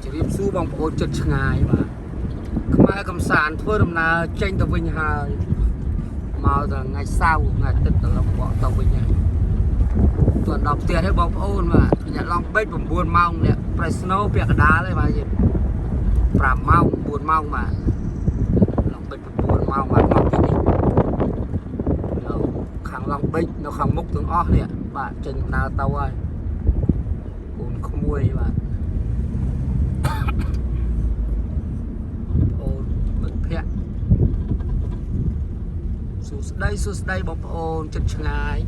จะรีบสู้บางโพจุดชงายมาขมายคำสารทั่วดำนาเจงตะวิญหายมาแต่ไงเศร้าไงติดตลกบ่ตะวิญหายส่วนดอกเตี้ยให้บอกโอนว่าเนี่ยลองเบ็ดผมบวนเมาเนี่ยไปสโนว์เปียกดาเลยมาสิปราบเมาบวนเมามาลองเบ็ดผมบวนเมามาเมาที่นี่เราขังลองเบ็ดเราขังมุกถึงอ้อเนี่ยบ่าเจงนาเตาไว้คุณขโมยบ่าสู้ได้บอกโอนจุดชงาย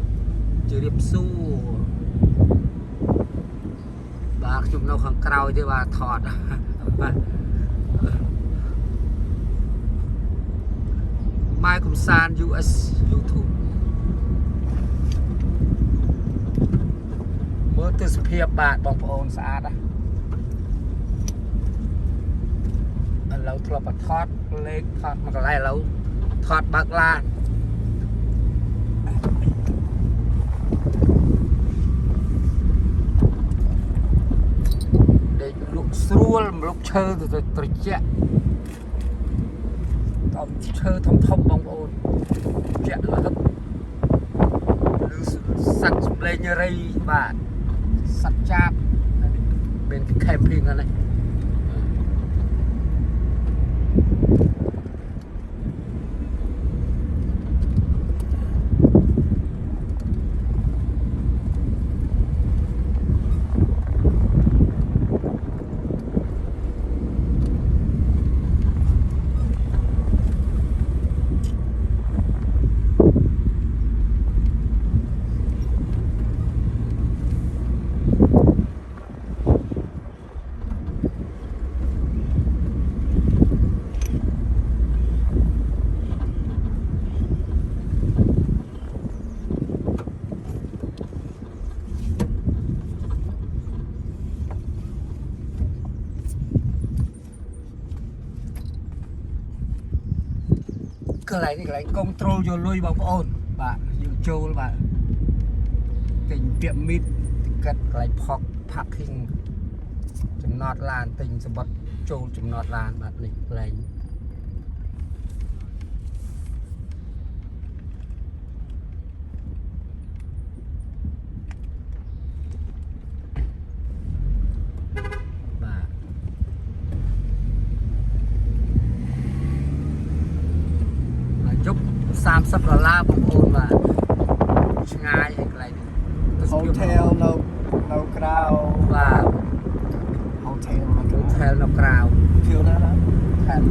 จะเรียบสู้บางจุดเราขังเกลาที่ว่าถอดไมค์คอมซาน US YouTube เมื่อติดเพียบบาทบอกโอนสะอาดเราทลบทอดเล็กทอดมากระไรเราทอดบักลานสรูลมลุกเชิดตัวตรเจ๊ตอมเชิดทำทบบองโอนเจ๊เลยครับหรือสัตว์เปลยรีบาทสัตว์จับเป็นแคมปิ้งอะไรก็ไหลนี่ไหลคอนโทรลโยลุยบางโอนบ่ายิงโจลบ่าติงเปียมิดกัดไหลพอกผักหิงจำนอดลานติงสะบัดโจลจำนอดลานแบบนี้ไหล$30บางโอนว่าชงายอะไรโฮเทลเรากราวว่าโฮเทลเรากราวเที่ยวนะแทน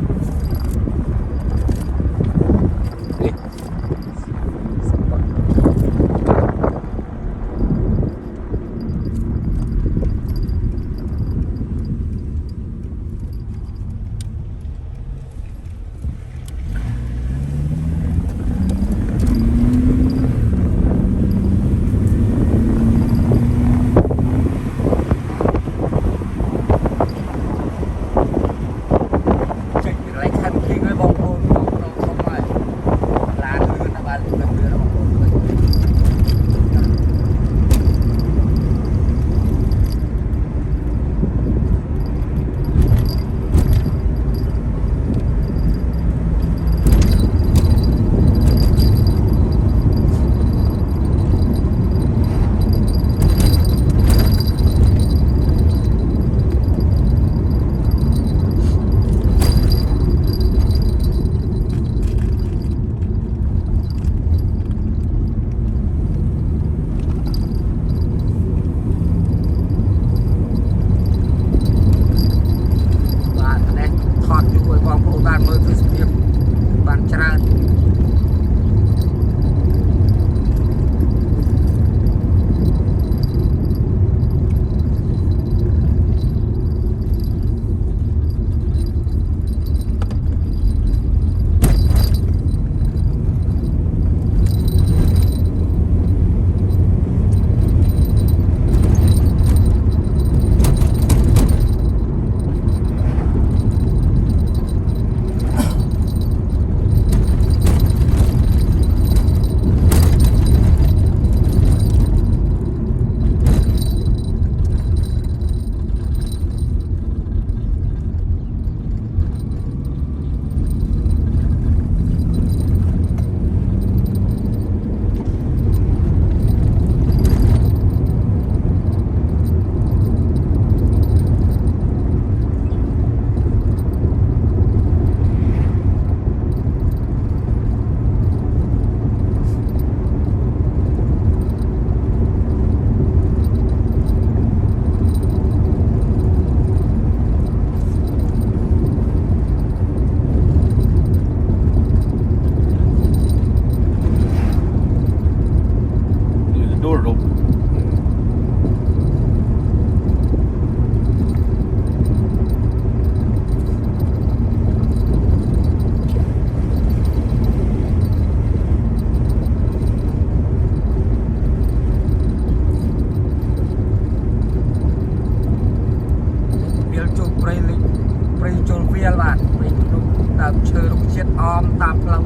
ไร វាលបាទវិញនោះដើមឈើរុក្ខជាតិអមតាមផ្លូវ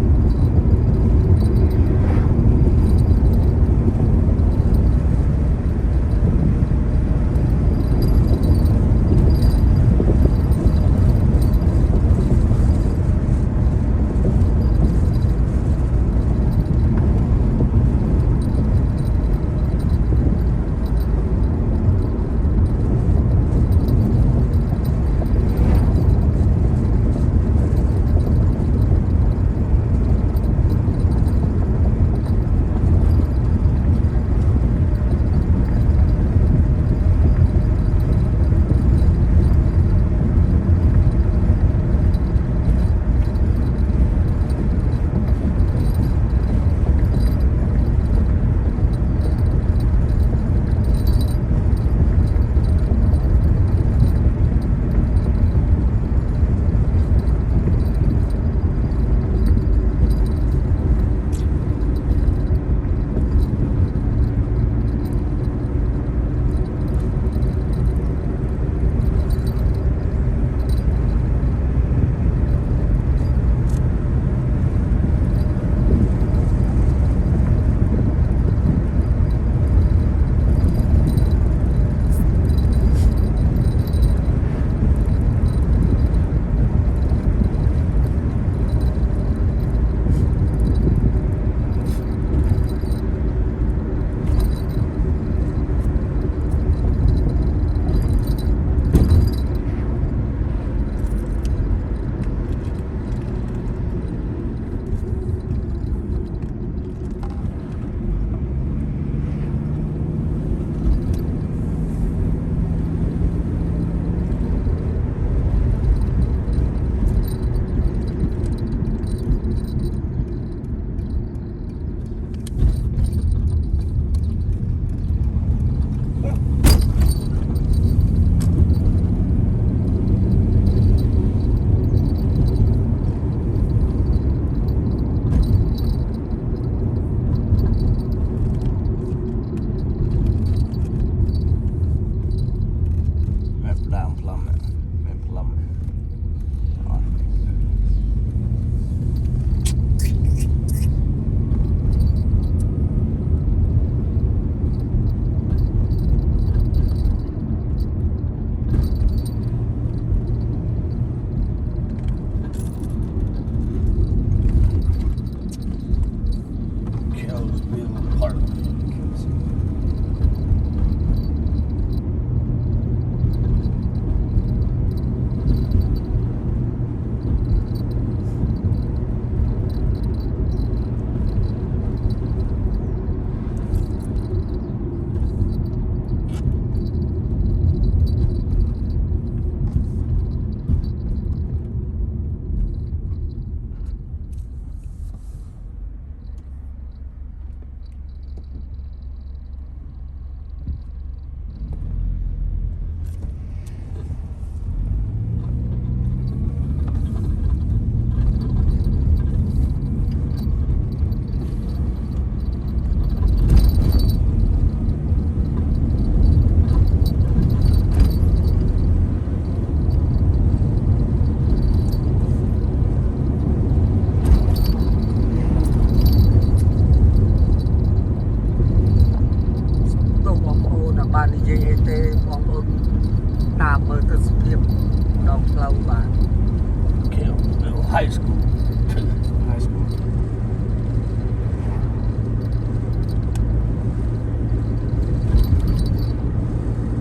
high school. High school.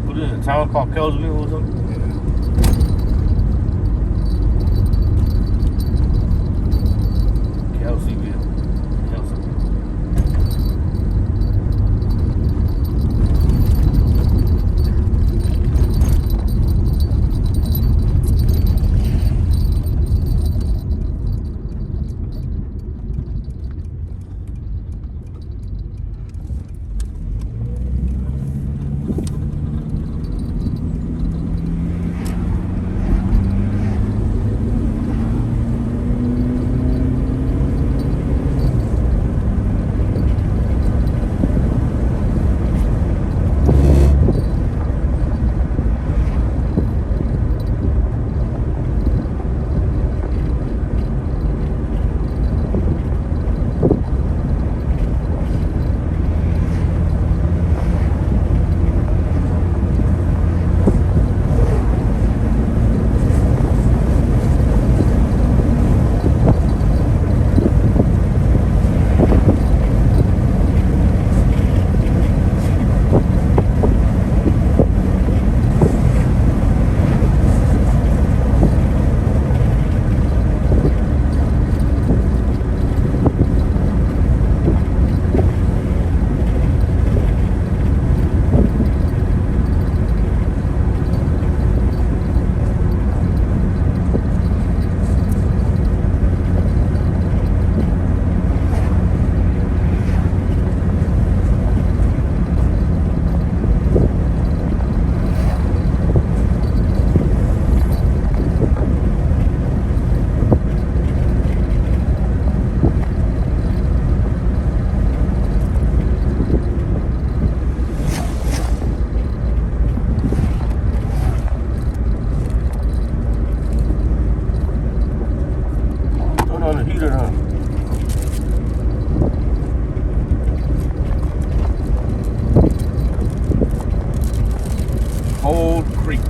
What is it? A town called Kelsville or something? Kelseyville. Old Creek.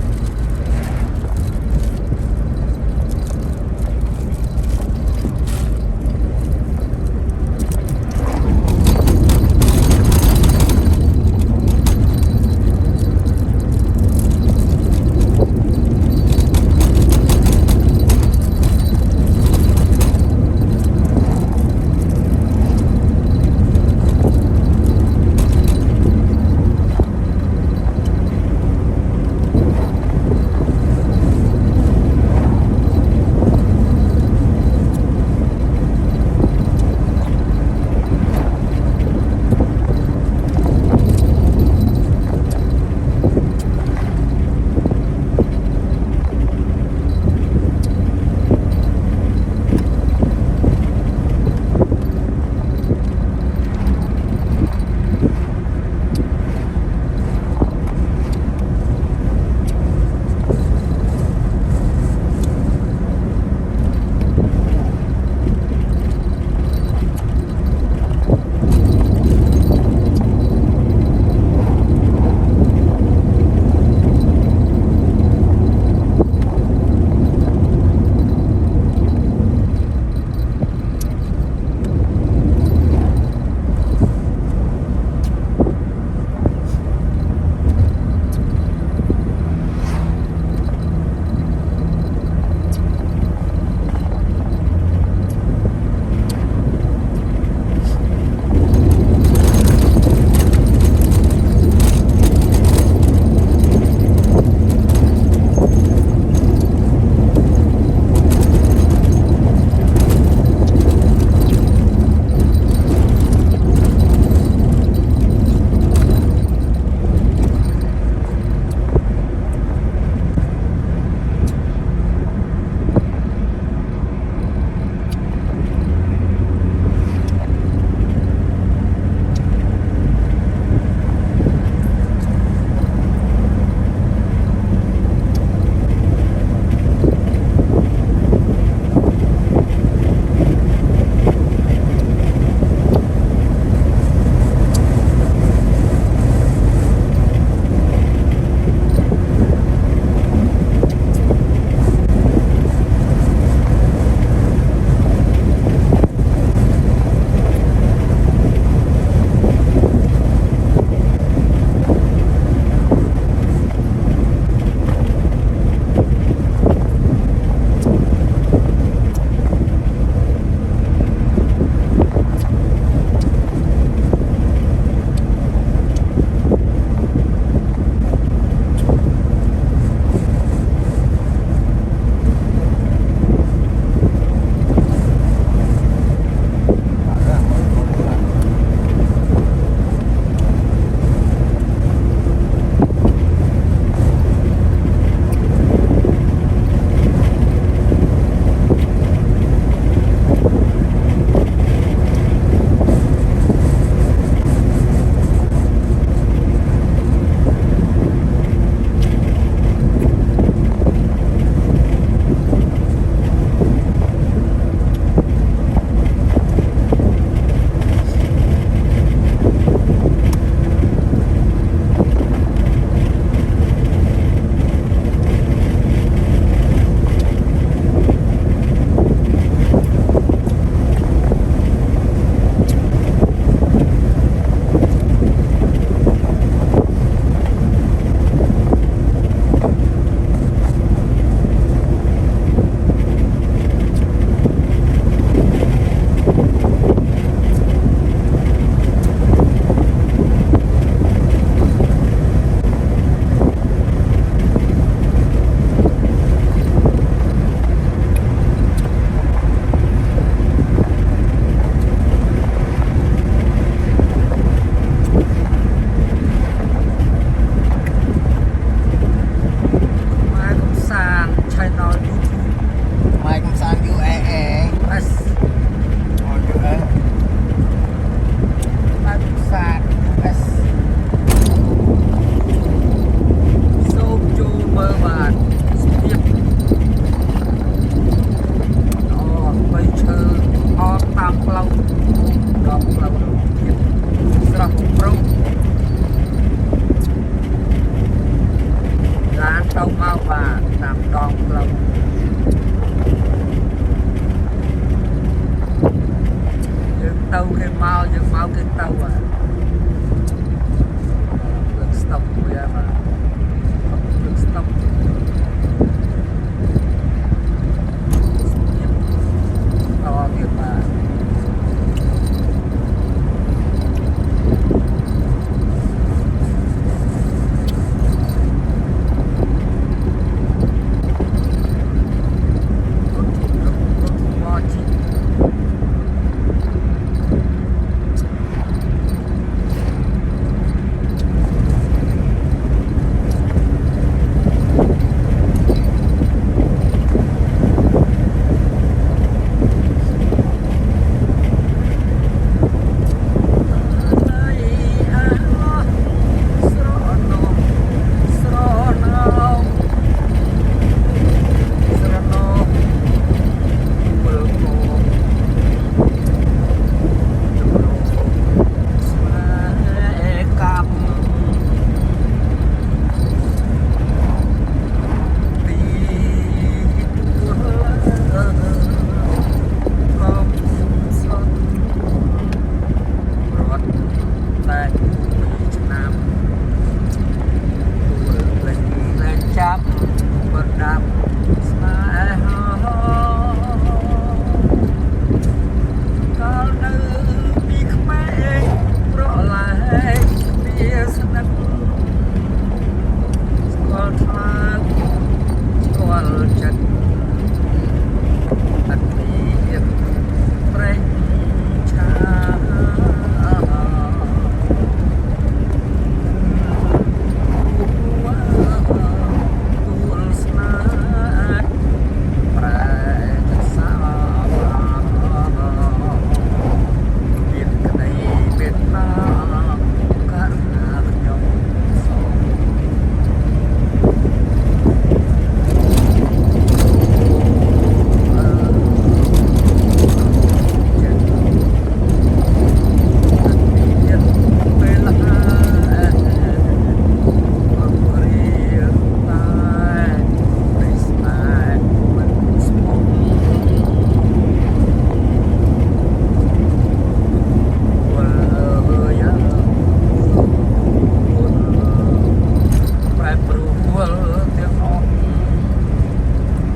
លទាំងអស់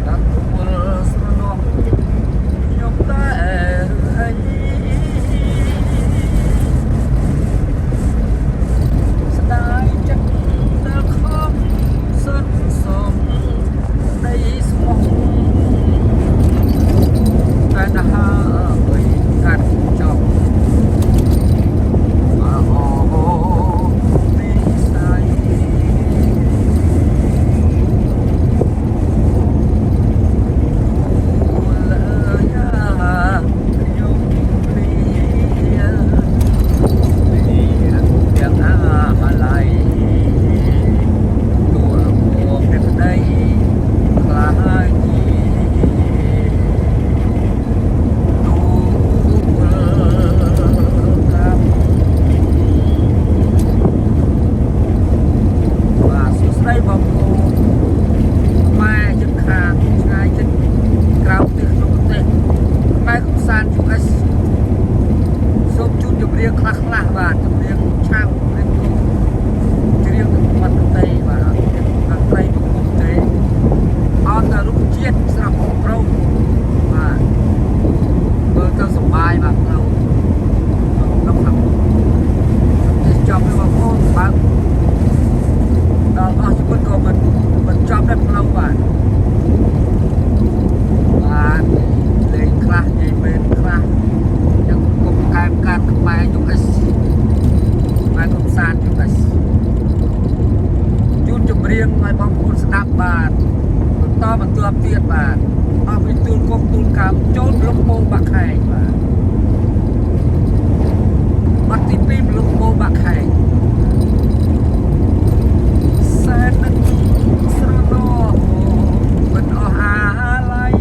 ដាក់វល់ស្រណោះខ្ញុំដែរហើយ ស្ដាយចិត្តដល់ខំសន្សំដីស្មោះតែដល់ហើយកាត់ចប់អូនេះស្អីលើយ៉ាខ្ញុំព្រាទាំងអាឡៃទួលមកពីប្តីខ្លាយបងប្អូនខ្មែរជិតខាងឆ្ងាយជិតក្រៅប្រទេសក្នុងប្រទេសខ្មែរកំសាន្ត US សូមជូនជម្រាបខ្លះៗបាទជម្រាបឆាំជម្រាបគូជ្រាបទៅបាត់ប្រទេសបាទខាងព្រៃប្រគំទេអត់តែរុក្ខជាតិស្រស់ប្រូបាទមើលទៅសប្បាយបាទផ្លូវក្នុងខាងមុខតែចប់ហើយបងប្អូនបើដល់អស់ជីវិតក៏មិនចប់ដែរផ្លូវបាទលេងខ្លះនិយាយមែនខ្លះយ៉ាងគុំកែមកាត់ខ្មែរ US ខ្មែរកំសាន្ត US ជូនចម្រៀងឲ្យបងប្អូនស្ដាប់បាទបន្តបន្ទាប់ទៀតបាទអស់ពីទូលកុកទូលកម្មចូលលំពោបាក់ខែងបាទបាត់ទី2លំពោបាក់ខែងសែននឹងស្រណោះមិនអស់អាឡ័យ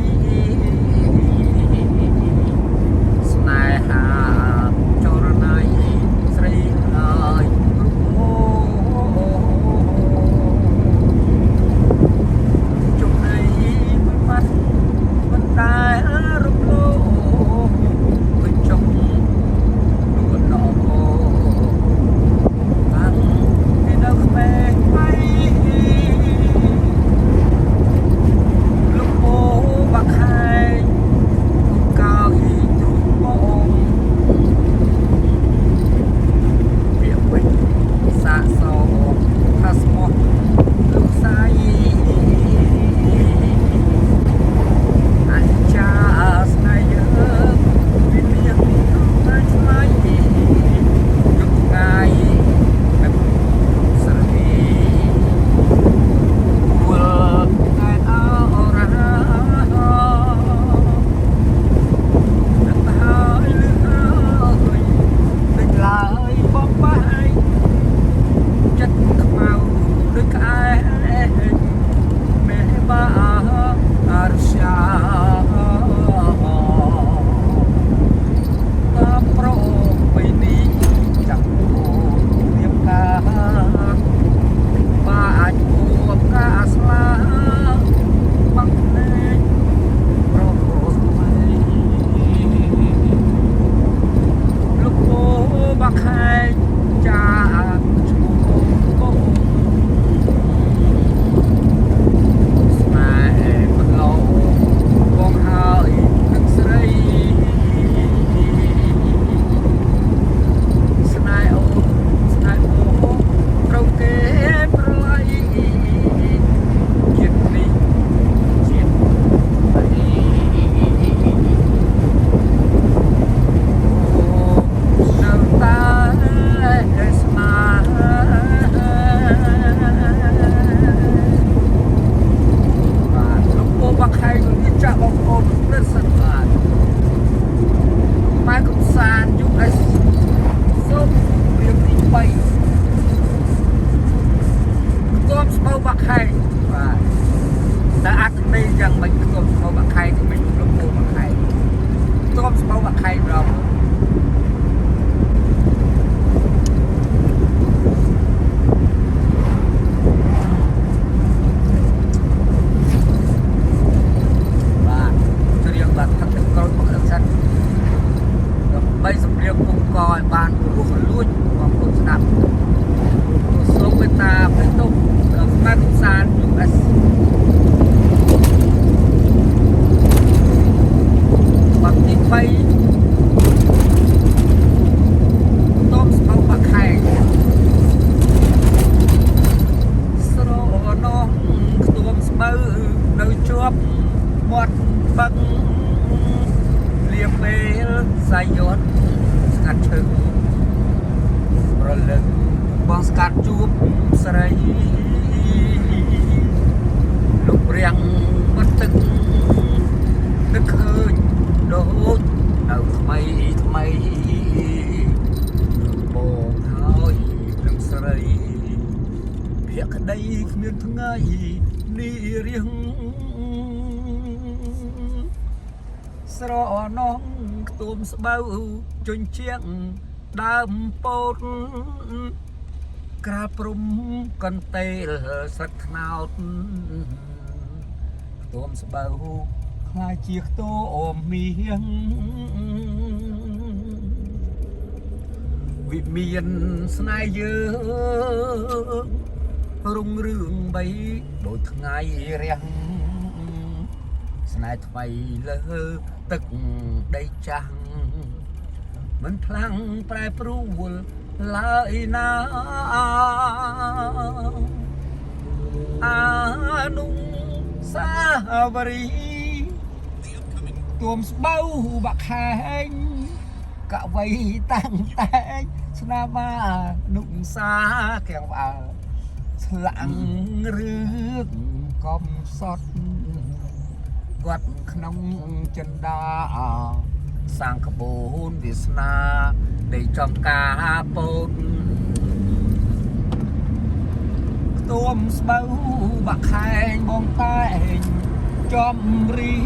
ស្នេហាចរណៃស្រីហើយរូបចំណៃមិនបាត់មិនដែលរំលោភមិនចង់នួនអោបានពីនៅក្មេងលោកអូបាក់ខែងកៅអ៊ីទ្រូបងវាវិញសាកសោថាស្មោះលោកស្រីអញ្ចាស្នេហ៍យើងវិញ្ញាណតែឆ្លៃយប់ថ្ងៃស្រីវល់តែអរ៉ានឹងហើយលឺហើយមិនឡើយបងបាយចិត្តខ្មៅដូចក្អែមេបាអរសាតាមប្របីនេះចាំអូនរៀបការអាចពួបការស្លាបាក់ភ្នែកប្រហោស្មីលោកអូបាក់ខែងចាឈ្មោះបងស្នេហ៍មិនលោបងហើយនឹងស្រីស្នេហ៍អូស្នេហ៍អូត្រូវគេប្រឡ័យជាតិនេះជាតិអីអូនៅតែស្មាបាទលោកពូបាក់ខែងនេះចាក់បងប្អូនព្រឹកសិនបាទខ្មែរកំសាន្ត US សូមរៀបទី3ខ្ទមស្បូវបាក់ខែងបាទតែអត្ថន័យយ៉ាងមិនខ្ទមស្បូវបាក់ខែងមិនលោកពូបាក់ខែងខ្ទមស្បូវបាក់ខែងប្រហែលបាទច្រៀងបាទថាទឹកកូនមកដល់សិនដើម្បីសម្រៀបគុំកឲ្យបានព្រោះលួចបងប្អូនស្ដាប់សូមមេត្តាបិទទុកខ្មែរកំសាន្ត bơ nơi chóp mót băng liềm bê say giót ngặt chừng rồi lần bong scat chup sợi lục riêng mấtទឹកនឹកឃើញដូចនៅថ្មីថ្មីបងហើយនឹងស្រីភក្តីគ្មានថ្ងៃនេះរៀងស្រណងខ្ទួមស្បៅជញ្ជាក់ដើមពោតក្រាលព្រំកន្ទេលស្លឹកថ្នោតខ្ទួមស្បៅខ្លាចជាខ្ទមមៀងវិមានស្នេហ៍យើងរុងរឿងបីដូចថ្ងៃរាំងស្នេហ៍ថ្មីលើទឹកដីចាស់មិនផ្លាំងប្រែប្រួលឡើយណាអានុសាវរីយ៍ទួមស្បៅបាក់ខែងកវីតាំងតែងស្នាមានុសាកៀងផ្អើស្លាំងរឿងកំសត់គាត់ក្នុងចិន្តាសាងក្បូនវាសនានៃចំការពោតខ្ទួមស្បៅបាក់ខែងបងតែងចំរៀ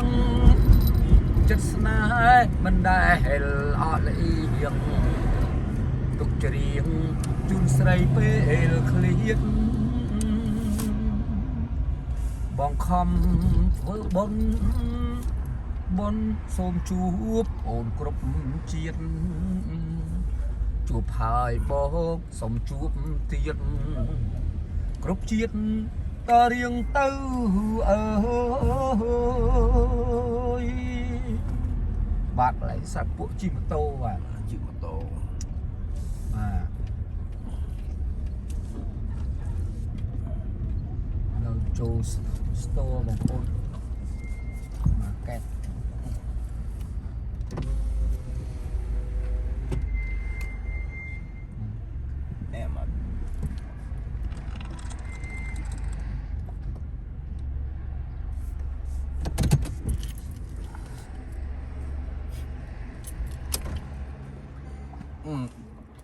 ងចិត្តស្នេហ៍មិនដែលអត់លៀងទុកច្រៀងជូនស្រីពេលឃ្លៀតបងខំធ្វើបុណ្យសូមជួបអូនគ្រប់ជាតិជួបហើយបងសូមជួបទៀតគ្រប់ជាតិតរៀងទៅអើយបាទកន្លែងសាប់ពួកជិះម៉ូតូបាទជិះម៉ូតូបាទនៅចូលស្តូបងប្អូនម៉ាកេត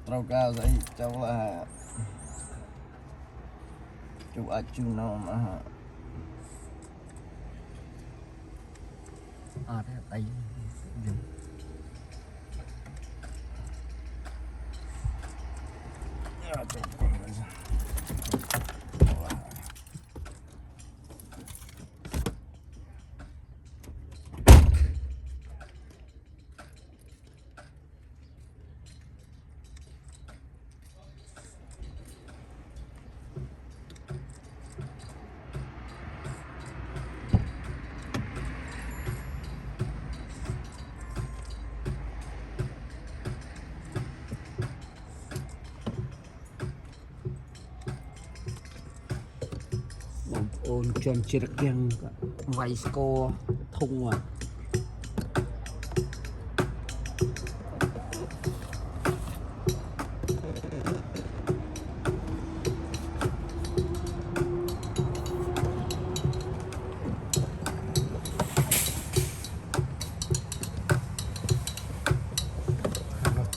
ត្រូវការស្អីចូលជួអាចជូនមកអត់ទេអីយើង អូនជនជាតិគៀងវាយស្គរធុង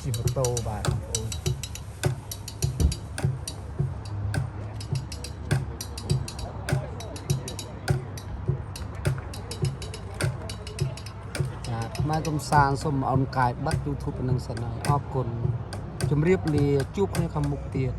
ជីម៉ូតូបាទអូនម៉ែកំសាន្តសូមអរកាយបាត់ YouTube នឹងសិនហើយអរគុណជម្រាបលាជួបគ្នាខាងមុខទៀត